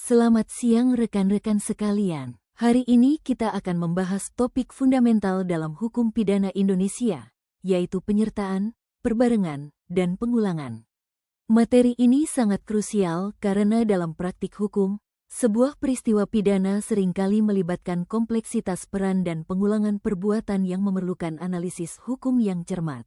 Selamat siang rekan-rekan sekalian. Hari ini kita akan membahas topik fundamental dalam hukum pidana Indonesia, yaitu penyertaan, perbarengan, dan pengulangan. Materi ini sangat krusial karena dalam praktik hukum, sebuah peristiwa pidana seringkali melibatkan kompleksitas peran dan pengulangan perbuatan yang memerlukan analisis hukum yang cermat.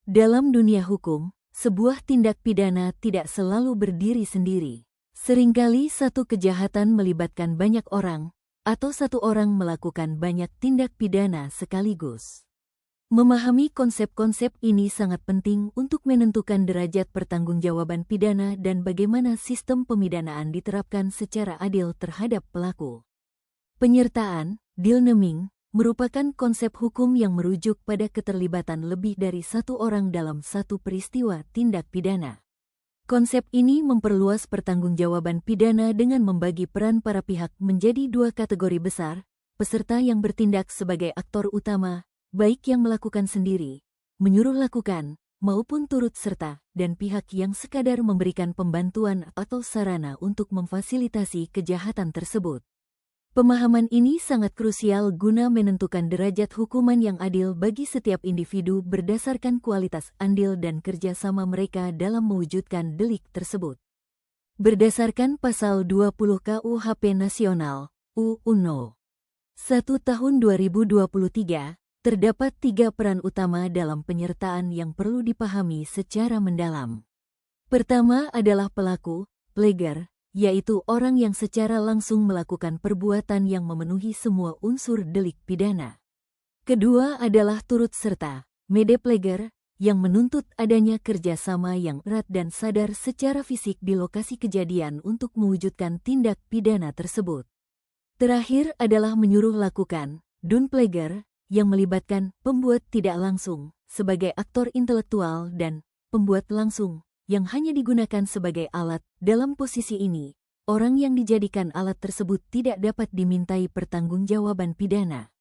Dalam dunia hukum, sebuah tindak pidana tidak selalu berdiri sendiri. Seringkali satu kejahatan melibatkan banyak orang, atau satu orang melakukan banyak tindak pidana sekaligus. Memahami konsep-konsep ini sangat penting untuk menentukan derajat pertanggungjawaban pidana dan bagaimana sistem pemidanaan diterapkan secara adil terhadap pelaku. Penyertaan, deal naming, merupakan konsep hukum yang merujuk pada keterlibatan lebih dari satu orang dalam satu peristiwa tindak pidana. Konsep ini memperluas pertanggungjawaban pidana dengan membagi peran para pihak menjadi dua kategori besar, peserta yang bertindak sebagai aktor utama, baik yang melakukan sendiri, menyuruh lakukan, maupun turut serta, dan pihak yang sekadar memberikan pembantuan atau sarana untuk memfasilitasi kejahatan tersebut. Pemahaman ini sangat krusial guna menentukan derajat hukuman yang adil bagi setiap individu berdasarkan kualitas andil dan kerjasama mereka dalam mewujudkan delik tersebut. Berdasarkan Pasal 20 KUHP Nasional, UU 1 Tahun 2023, terdapat 3 peran utama dalam penyertaan yang perlu dipahami secara mendalam. Pertama adalah pelaku, pleger, yaitu orang yang secara langsung melakukan perbuatan yang memenuhi semua unsur delik pidana. Kedua adalah turut serta, mede pleger, yang menuntut adanya kerjasama yang erat dan sadar secara fisik di lokasi kejadian untuk mewujudkan tindak pidana tersebut. Terakhir adalah menyuruh lakukan, dun pleger, yang melibatkan pembuat tidak langsung, sebagai aktor intelektual dan pembuat langsung, yang hanya digunakan sebagai alat. Dalam posisi ini, orang yang dijadikan alat tersebut tidak dapat dimintai pertanggungjawaban pidana.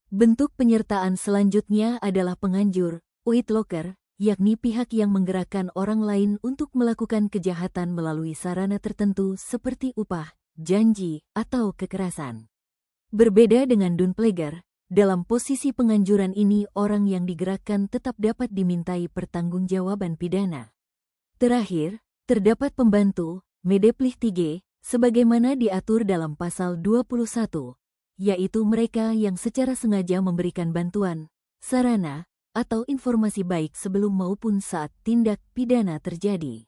Bentuk penyertaan selanjutnya adalah penganjur, uitloker, yakni pihak yang menggerakkan orang lain untuk melakukan kejahatan melalui sarana tertentu seperti upah, janji, atau kekerasan. Berbeda dengan dun pleger, dalam posisi penganjuran ini orang yang digerakkan tetap dapat dimintai pertanggungjawaban pidana. Terakhir, terdapat pembantu, mede plichtige, sebagaimana diatur dalam Pasal 21, yaitu mereka yang secara sengaja memberikan bantuan, sarana, atau informasi baik sebelum maupun saat tindak pidana terjadi.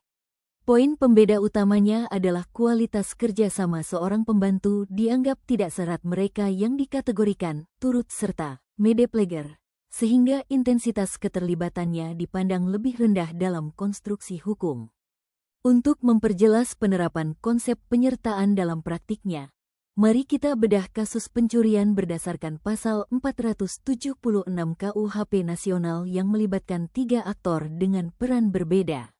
Poin pembeda utamanya adalah kualitas kerjasama seorang pembantu dianggap tidak serat mereka yang dikategorikan turut serta, mede pleger, sehingga intensitas keterlibatannya dipandang lebih rendah dalam konstruksi hukum. Untuk memperjelas penerapan konsep penyertaan dalam praktiknya, mari kita bedah kasus pencurian berdasarkan Pasal 476 KUHP Nasional yang melibatkan 3 aktor dengan peran berbeda.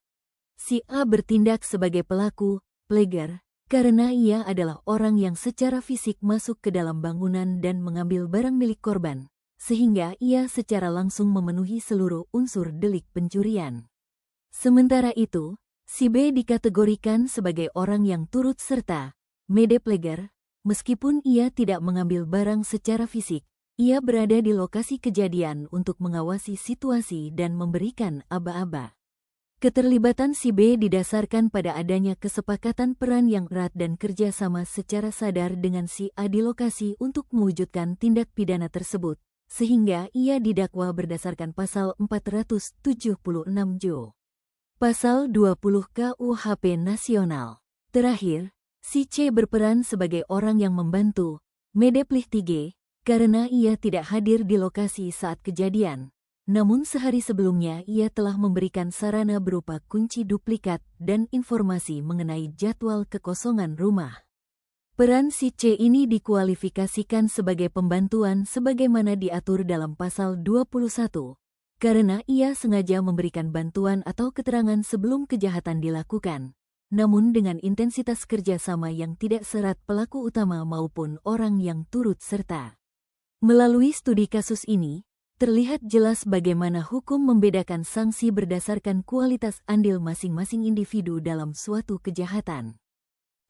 Si A bertindak sebagai pelaku, pleger, karena ia adalah orang yang secara fisik masuk ke dalam bangunan dan mengambil barang milik korban, sehingga ia secara langsung memenuhi seluruh unsur delik pencurian. Sementara itu, si B dikategorikan sebagai orang yang turut serta, mede pleger, meskipun ia tidak mengambil barang secara fisik, ia berada di lokasi kejadian untuk mengawasi situasi dan memberikan aba-aba. Keterlibatan si B didasarkan pada adanya kesepakatan peran yang erat dan kerjasama secara sadar dengan si A di lokasi untuk mewujudkan tindak pidana tersebut, sehingga ia didakwa berdasarkan Pasal 476 Jo. Pasal 20 KUHP Nasional. Terakhir, si C berperan sebagai orang yang membantu, mede plichtige, karena ia tidak hadir di lokasi saat kejadian. Namun sehari sebelumnya ia telah memberikan sarana berupa kunci duplikat dan informasi mengenai jadwal kekosongan rumah. Peran si C ini dikualifikasikan sebagai pembantuan sebagaimana diatur dalam Pasal 21, karena ia sengaja memberikan bantuan atau keterangan sebelum kejahatan dilakukan, namun dengan intensitas kerjasama yang tidak serat pelaku utama maupun orang yang turut serta. Melalui studi kasus ini, terlihat jelas bagaimana hukum membedakan sanksi berdasarkan kualitas andil masing-masing individu dalam suatu kejahatan.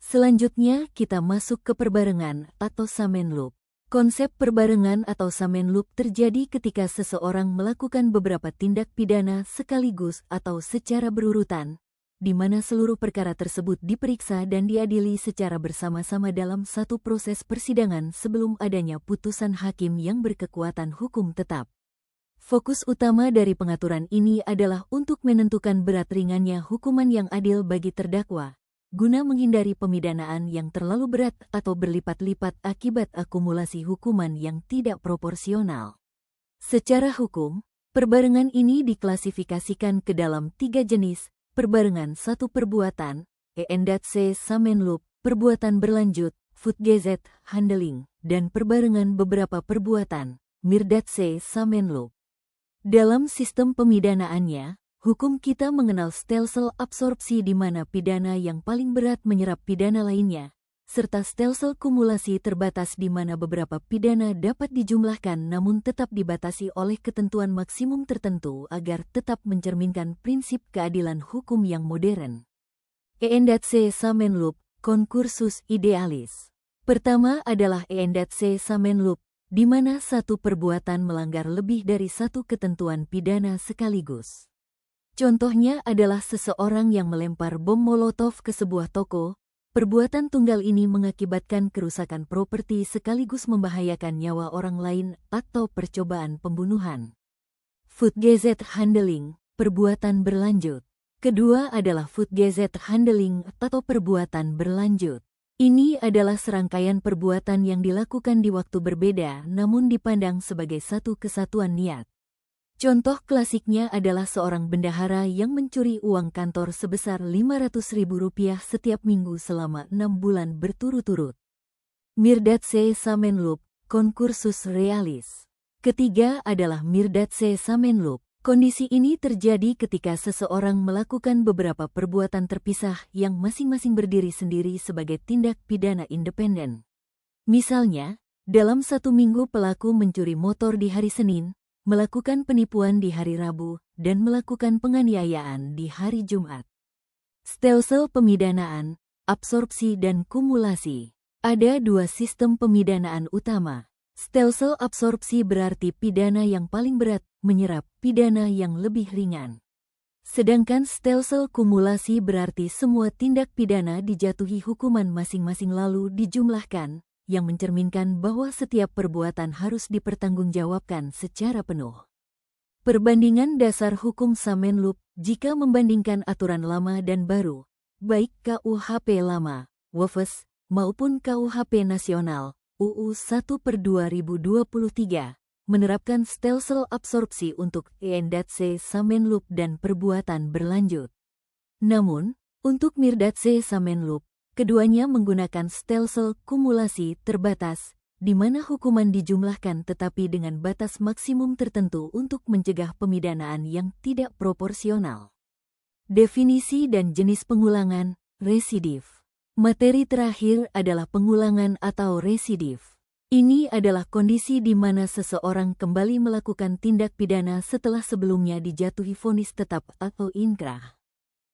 Selanjutnya kita masuk ke perbarengan atau Samenloop. Konsep perbarengan atau Samenloop terjadi ketika seseorang melakukan beberapa tindak pidana sekaligus atau secara berurutan, di mana seluruh perkara tersebut diperiksa dan diadili secara bersama-sama dalam satu proses persidangan sebelum adanya putusan hakim yang berkekuatan hukum tetap. Fokus utama dari pengaturan ini adalah untuk menentukan berat ringannya hukuman yang adil bagi terdakwa, guna menghindari pemidanaan yang terlalu berat atau berlipat-lipat akibat akumulasi hukuman yang tidak proporsional. Secara hukum, perbarengan ini diklasifikasikan ke dalam 3 jenis: perbarengan satu perbuatan, E&C Samenloop, perbuatan berlanjut, Fortgesetzt Handling, dan perbarengan beberapa perbuatan, Meerderse Samenloop. Dalam sistem pemidanaannya, hukum kita mengenal stelsel absorpsi di mana pidana yang paling berat menyerap pidana lainnya, serta stelsel kumulasi terbatas di mana beberapa pidana dapat dijumlahkan namun tetap dibatasi oleh ketentuan maksimum tertentu agar tetap mencerminkan prinsip keadilan hukum yang modern. E&C Samenloop, Concursus Idealis. Pertama adalah E&C Samenloop, di mana satu perbuatan melanggar lebih dari satu ketentuan pidana sekaligus. Contohnya adalah seseorang yang melempar bom Molotov ke sebuah toko. Perbuatan tunggal ini mengakibatkan kerusakan properti sekaligus membahayakan nyawa orang lain atau percobaan pembunuhan. Fortgesetzt Handling, perbuatan berlanjut. Kedua adalah Fortgesetzt Handling atau perbuatan berlanjut. Ini adalah serangkaian perbuatan yang dilakukan di waktu berbeda namun dipandang sebagai satu kesatuan niat. Contoh klasiknya adalah seorang bendahara yang mencuri uang kantor sebesar Rp500.000 setiap minggu selama 6 bulan berturut-turut. Meerderse Samenloop, Concursus Realis. Ketiga adalah Meerderse Samenloop. Kondisi ini terjadi ketika seseorang melakukan beberapa perbuatan terpisah yang masing-masing berdiri sendiri sebagai tindak pidana independen. Misalnya, dalam satu minggu pelaku mencuri motor di hari Senin, melakukan penipuan di hari Rabu, dan melakukan penganiayaan di hari Jumat. Stelsel pemidanaan, absorpsi dan kumulasi. Ada 2 sistem pemidanaan utama. Stelsel absorpsi berarti pidana yang paling berat menyerap pidana yang lebih ringan. Sedangkan stelsel kumulasi berarti semua tindak pidana dijatuhi hukuman masing-masing lalu dijumlahkan, yang mencerminkan bahwa setiap perbuatan harus dipertanggungjawabkan secara penuh. Perbandingan dasar hukum Samenloop jika membandingkan aturan lama dan baru, baik KUHP lama, WFS, maupun KUHP nasional, UU 1/2023, menerapkan stelsel absorpsi untuk E&C Samenloop dan perbuatan berlanjut. Namun, untuk Meerderse Samenloop, keduanya menggunakan stelsel kumulasi terbatas, di mana hukuman dijumlahkan tetapi dengan batas maksimum tertentu untuk mencegah pemidanaan yang tidak proporsional. Definisi dan jenis pengulangan, residif. Materi terakhir adalah pengulangan atau residif. Ini adalah kondisi di mana seseorang kembali melakukan tindak pidana setelah sebelumnya dijatuhi vonis tetap atau inkrah.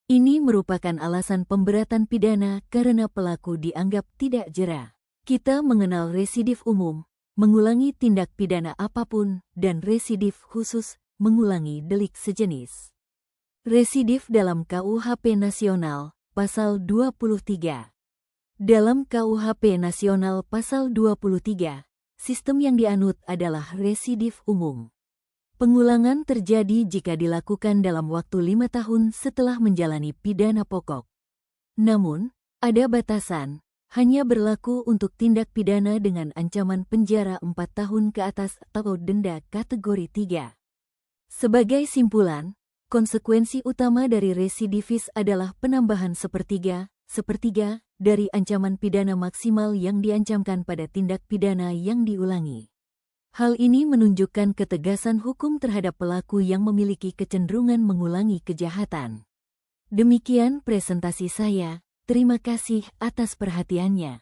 Ini merupakan alasan pemberatan pidana karena pelaku dianggap tidak jera. Kita mengenal residif umum, mengulangi tindak pidana apapun, dan residif khusus, mengulangi delik sejenis. Residif dalam KUHP Nasional, Pasal 23. Dalam KUHP Nasional Pasal 23, sistem yang dianut adalah residif umum. Pengulangan terjadi jika dilakukan dalam waktu 5 tahun setelah menjalani pidana pokok. Namun, ada batasan, hanya berlaku untuk tindak pidana dengan ancaman penjara 4 tahun ke atas atau denda kategori 3. Sebagai simpulan, konsekuensi utama dari residivis adalah penambahan sepertiga dari ancaman pidana maksimal yang diancamkan pada tindak pidana yang diulangi. Hal ini menunjukkan ketegasan hukum terhadap pelaku yang memiliki kecenderungan mengulangi kejahatan. Demikian presentasi saya, terima kasih atas perhatiannya.